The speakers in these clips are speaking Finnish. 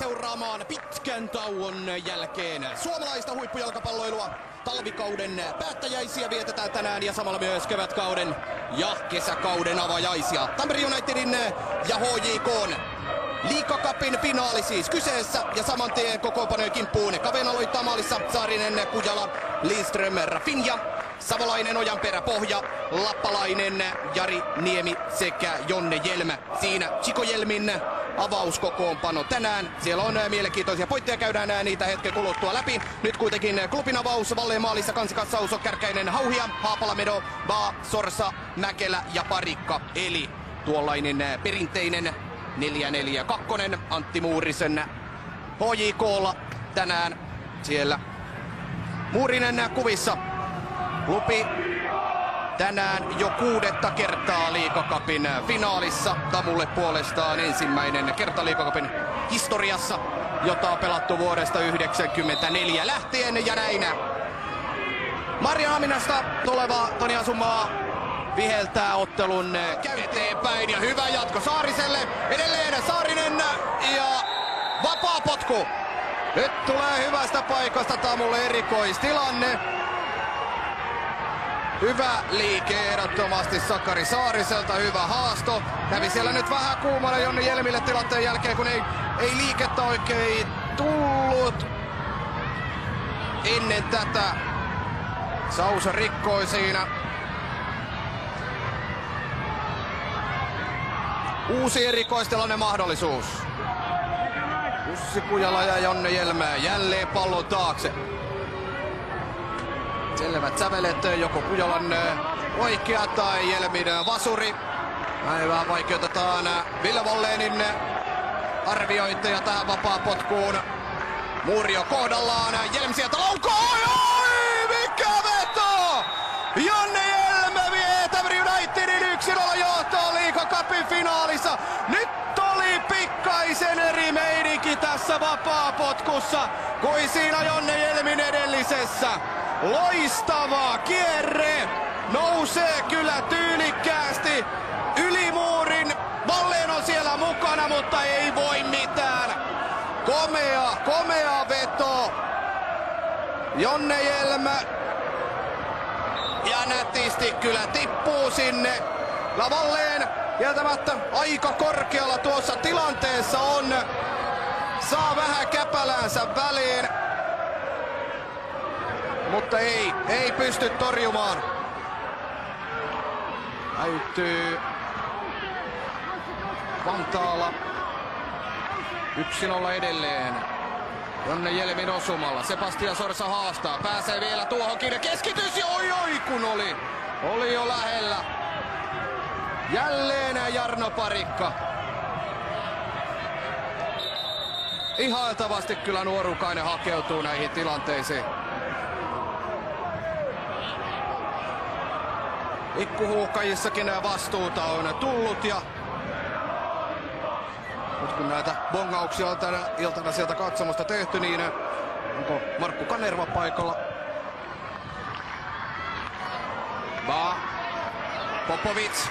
seuraamaan pitkän tauon jälkeen suomalaista huippujalkapalloilua. Talvikauden päättäjäisiä vietetään tänään ja samalla myös kevätkauden ja kesäkauden avajaisia. Tampere Unitedin ja HJK:n Liigacupin finaali siis kyseessä ja saman tien kokoonpanojen kimppuun. Kaven aloittaa maalissa Saarinen, Kujala, Lindström, Rafinha, savolainen Ojanperä, Pohja, lappalainen Jari Niemi sekä Jonne Hjelm. Siinä Chico Hjelmin avauskokoonpano tänään. Siellä on mielenkiintoisia pointteja, käydään niitä hetken kuluttua läpi. Nyt kuitenkin klubin avaus, Valleen maalissa kansikatsaus, Kärkäinen, Hauhia, Haapala, Medo, Baa, Sorsa, Mäkelä ja Parikka. Eli tuollainen perinteinen 4-4-2 Antti Muurisen HJK:lla tänään. Siellä Muurinen kuvissa. Klubi tänään jo 6. kertaa Liigacupin finaalissa. Tamulle puolestaan ensimmäinen kerta Liigacupin historiassa, jota on pelattu vuodesta 1994 lähtien ja näin. Mariahaminasta tuleva Toni Asumaa viheltää ottelun eteenpäin ja hyvä jatko Saariselle. Edelleen Saarinen ja vapaa potku. Nyt tulee hyvästä paikasta Tamulle erikoistilanne. Hyvä liike ehdottomasti Sakari Saariselta, hyvä haasto. Kävi siellä nyt vähän kuumana Jonne Hjelmille tilanteen jälkeen, kun ei liikettä oikein tullut ennen tätä. Sausa rikkoi siinä. Uusi erikoistilanne mahdollisuus. Jussi Kujala ja Jonne Hjelm jälleen pallon taakse. Selvät sävelet, joko Kujalan oikea tai Hjelmin vasuri. Vähän vaikeutetaan Ville Walleenin arviointeja tähän vapaapotkuun. Muurio kohdallaan, Hjelm sieltä laukoo. Oi, mikä veto! Jonne Hjelm vie Tampere Unitedin 1-0 johtoon Liigacupin finaalissa. Nyt oli pikkaisen eri meininki tässä vapaapotkussa kuin siinä Jonne Hjelmin edellisessä. Loistava kierre, nousee kyllä tyylikkäästi yli muurin. Walleen on siellä mukana, mutta ei voi mitään. Komea veto. Jonne Hjelm ja nätisti kyllä tippuu sinne. Walleen kieltämättä aika korkealla tuossa tilanteessa on. Saa vähän käpäläänsä väliin. Mutta ei pysty torjumaan. Täytyy Vantaalla 1-0 edelleen. Jonne Hjelmin osumalla. Sebastian Sorsa haastaa. Pääsee vielä tuohonkin. Keskitys. Oi kun oli jo lähellä. Jälleen Jarno Parikka. Ihailtavasti kyllä nuorukainen hakeutuu näihin tilanteisiin. Ikkuhuuhkajissakin vastuuta on tullut ja nyt kun näitä bongauksia on tänä iltana sieltä katsomusta tehty, niin onko Markku Kanerva paikalla? Popovic.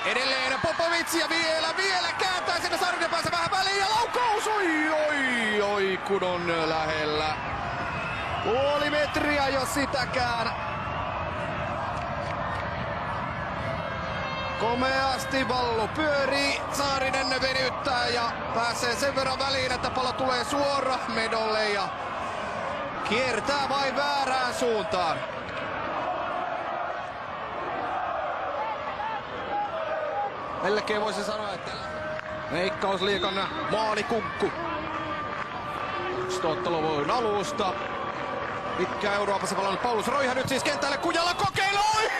Edelleen Popovic ja vielä kääntää sinne Saarinen päässä vähän väliin ja laukaus! Oi kun on lähellä. Puoli metriä jos sitäkään. Komeasti Vallu pyörii, Saarinen venyttää ja pääsee sen verran väliin, että pallo tulee suoraan Medolle ja kiertää vain väärään suuntaan. Melkein voisi sanoa, että Veikkausliigan maalikunkku. 11-otteluvun alusta. Pitkä Euroopassa palannut Paulus Roiha nyt siis kentälle, Kujala kokeilla, oi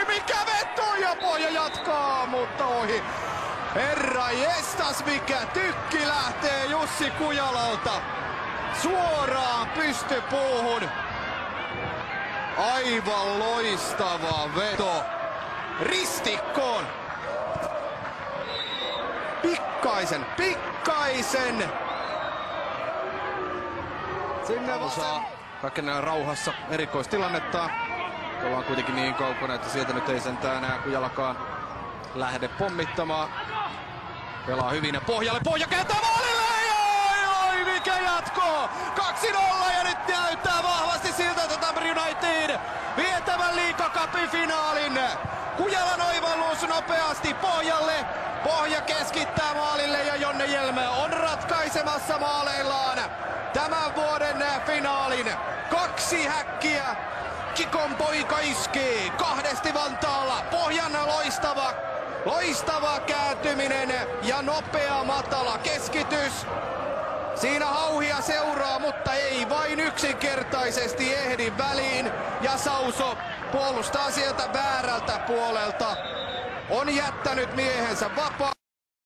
mikä veto ja Pohja jatkaa, mutta ohi. Herra jestas mikä tykki lähtee Jussi Kujalalta suoraan pystypuuhun. Aivan loistava veto ristikkoon. Pikkaisen. Sinne vasen. Rakennetaan rauhassa erikoistilannetta. Ollaan kuitenkin niin kaukana, että sieltä nyt ei sentään enää Kujalakaan lähde pommittamaan. Pelaa hyvin Pohjalle. Pohja kääntää maalille! hetken jatkoa. 2-0 ja nyt näyttää vahvasti siltä, että Tampere United vietävän Liigacupin finaalin. Kujalan oivallus nopeasti pohjalle. Pohja keskittää maalille ja Jonne Hjelm on ratkaisemassa maaleillaan tämän vuoden finaalin. 2 häkkiä. Kikon poika iskee 2 Vantaalla. Pohjan loistava kääntyminen ja nopea matala keskitys. Siinä hauhia seuraa, mutta ei vain yksinkertaisesti ehdi väliin. Ja Sauso puolustaa sieltä väärältä puolelta. On jättänyt miehensä vapaa.